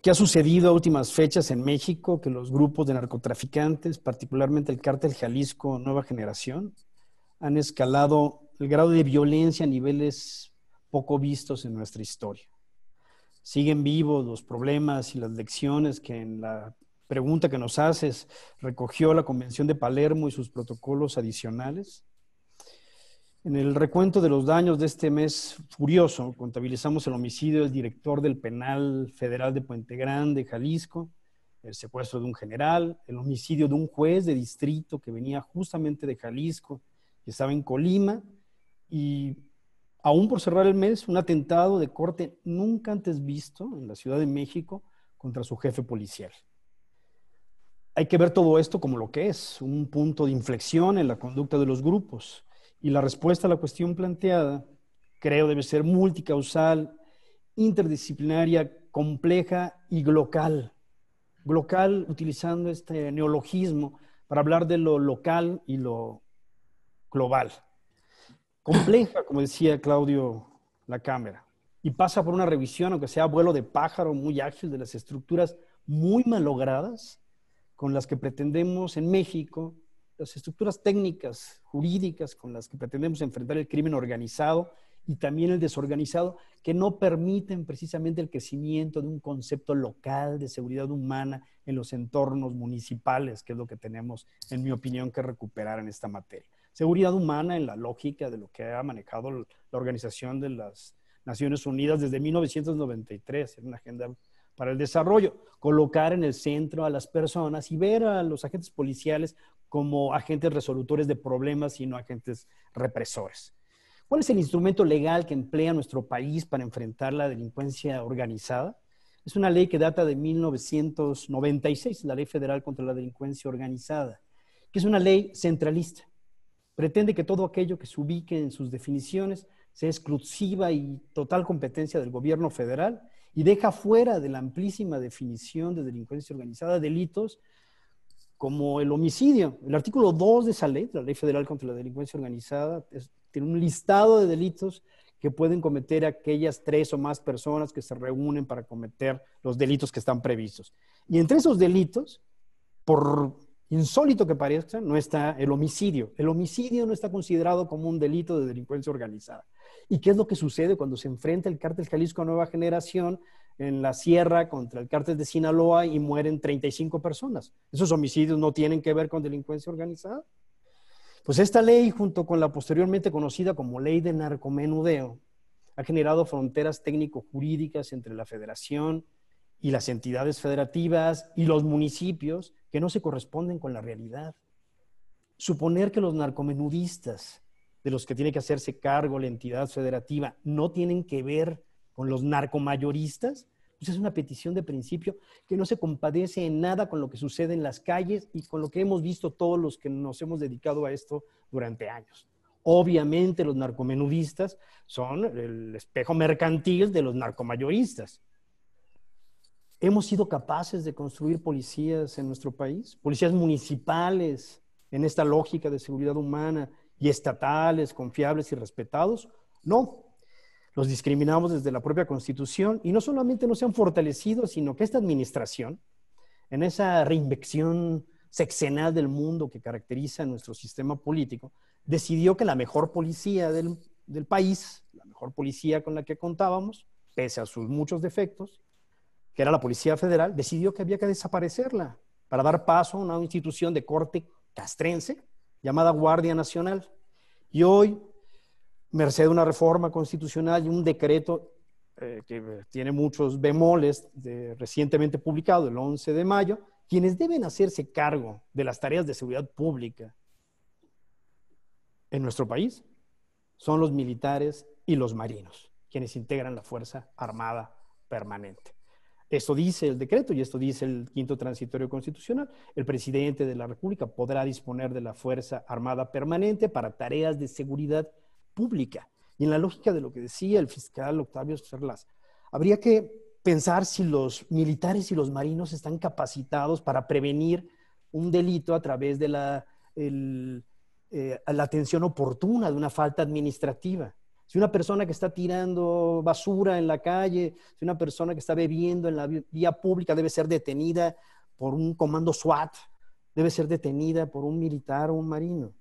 ¿Qué ha sucedido a últimas fechas en México? Que los grupos de narcotraficantes, particularmente el Cártel Jalisco Nueva Generación, han escalado el grado de violencia a niveles poco vistos en nuestra historia. Siguen vivos los problemas y las lecciones que en la pregunta que nos haces recogió la Convención de Palermo y sus protocolos adicionales. En el recuento de los daños de este mes furioso, contabilizamos el homicidio del director del Penal Federal de Puente Grande, Jalisco, el secuestro de un general, el homicidio de un juez de distrito que venía justamente de Jalisco, que estaba en Colima, y aún por cerrar el mes, un atentado de corte nunca antes visto en la Ciudad de México contra su jefe policial. Hay que ver todo esto como lo que es, un punto de inflexión en la conducta de los grupos. Y la respuesta a la cuestión planteada, creo, debe ser multicausal, interdisciplinaria, compleja y glocal. Glocal, utilizando este neologismo para hablar de lo local y lo global. Compleja, como decía Claudio La Cámara, y pasa por una revisión, aunque sea vuelo de pájaro, muy ágil, de las estructuras muy malogradas con las que pretendemos en México, las estructuras técnicas, jurídicas con las que pretendemos enfrentar el crimen organizado y también el desorganizado, que no permiten precisamente el crecimiento de un concepto local de seguridad humana en los entornos municipales, que es lo que tenemos, en mi opinión, que recuperar en esta materia. Seguridad humana en la lógica de lo que ha manejado la Organización de las Naciones Unidas desde 1993, en una agenda para el desarrollo, colocar en el centro a las personas y ver a los agentes policiales como agentes resolutores de problemas y no agentes represores. ¿Cuál es el instrumento legal que emplea nuestro país para enfrentar la delincuencia organizada? Es una ley que data de 1996, la Ley Federal contra la Delincuencia Organizada, que es una ley centralista. Pretende que todo aquello que se ubique en sus definiciones sea exclusiva y total competencia del gobierno federal y deja fuera de la amplísima definición de delincuencia organizada delitos como el homicidio. El artículo 2 de esa ley, la Ley Federal contra la Delincuencia Organizada, tiene un listado de delitos que pueden cometer aquellas 3 o más personas que se reúnen para cometer los delitos que están previstos. Y entre esos delitos, por insólito que parezca, no está el homicidio. El homicidio no está considerado como un delito de delincuencia organizada. ¿Y qué es lo que sucede cuando se enfrenta el Cártel Jalisco Nueva Generación en la sierra contra el Cártel de Sinaloa y mueren 35 personas? ¿Esos homicidios no tienen que ver con delincuencia organizada? Pues esta ley, junto con la posteriormente conocida como Ley de Narcomenudeo, ha generado fronteras técnico-jurídicas entre la Federación y las entidades federativas y los municipios que no se corresponden con la realidad. Suponer que los narcomenudistas, de los que tiene que hacerse cargo la entidad federativa, no tienen que ver con los narcomayoristas, pues es una petición de principio que no se compadece en nada con lo que sucede en las calles y con lo que hemos visto todos los que nos hemos dedicado a esto durante años. Obviamente los narcomenudistas son el espejo mercantil de los narcomayoristas. ¿Hemos sido capaces de construir policías en nuestro país? Policías municipales en esta lógica de seguridad humana y estatales, confiables y respetados. No, los discriminamos desde la propia Constitución y no solamente no se han fortalecido, sino que esta administración, en esa reinvención sexenal del mundo que caracteriza nuestro sistema político, decidió que la mejor policía del país, la mejor policía con la que contábamos, pese a sus muchos defectos, que era la Policía Federal, decidió que había que desaparecerla para dar paso a una institución de corte castrense llamada Guardia Nacional. Y hoy, merced a una reforma constitucional y un decreto que tiene muchos bemoles, recientemente publicado el 11 de mayo, quienes deben hacerse cargo de las tareas de seguridad pública en nuestro país son los militares y los marinos, quienes integran la Fuerza Armada Permanente. Esto dice el decreto y esto dice el quinto transitorio constitucional. El presidente de la República podrá disponer de la Fuerza Armada Permanente para tareas de seguridad pública. Y en la lógica de lo que decía el fiscal Octavio Ferraz, habría que pensar si los militares y los marinos están capacitados para prevenir un delito a través de la atención oportuna de una falta administrativa. Si una persona que está tirando basura en la calle, si una persona que está bebiendo en la vía pública debe ser detenida por un comando SWAT, debe ser detenida por un militar o un marino.